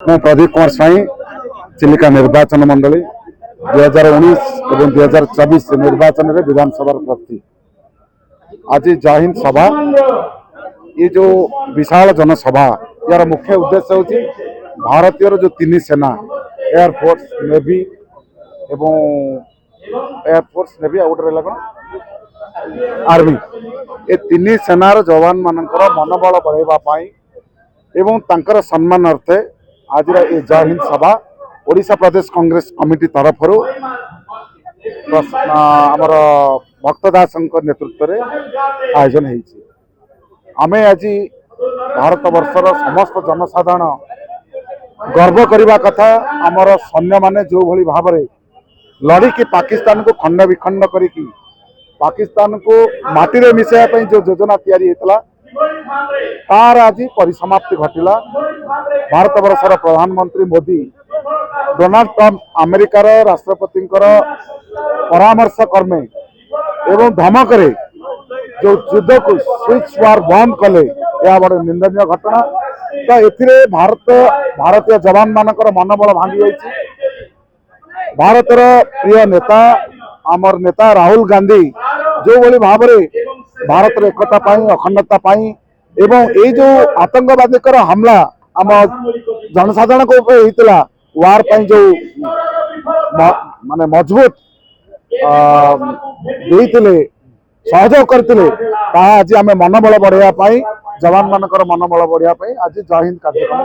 मैं प्रदीप कुमार स्वाई चिलिका निर्वाचन मंडली 2019 और 2024 निर्वाचन में विधानसभा प्रार्थी। आज जय हिंद सभा ये जो विशाल जनसभा यार मुख्य उद्देश्य होची भारतीय जो तीन सेना एयरफोर्स नेवी एवं एयरफोर्स नेवी आउट रहा कौन आर्मी ये तीन सेनार जवान मानकर मनोबल बढ़ावा एवं तांकर सम्मान अर्थे आज ये जय हिंद सभा ओडिशा प्रदेश कांग्रेस कमिटी तरफ आमर भक्तदास नेतृत्व में आयोजन होती। आमे आज भारत वर्षर समस्त जनसाधारण गर्व करने कथा आमर सैन्य माने जो भली भाव लड़िकी पाकिस्तान को खंड विखंड करी पाकिस्तान को माटी में मिसाइबा जो योजना तैयारी तार आज परिसमाप्ति घटिला। भारत वर्षर प्रधानमंत्री मोदी डोनाल्ड ट्रंप अमेरिकार राष्ट्रपति परामर्श कर्मे एवं धमक जो युद्ध को स्विच वार बंद कले यह बड़े निंदनीय घटना। तो ए भारतीय जवान मानकर मनोबल भांगी जाइए। भारतर प्रिय नेता आमर नेता राहुल गांधी जो भली भाव भारत एकता अखंडता एवं ये जो आतंकवादी हमला आम जनसाधारण को होता वार जो माने मजबूत सहयोग करते आज आम मनोबल बढ़ाई जवान मानकर मनोबल बढ़ाई आज जय हिंद कार्यक्रम।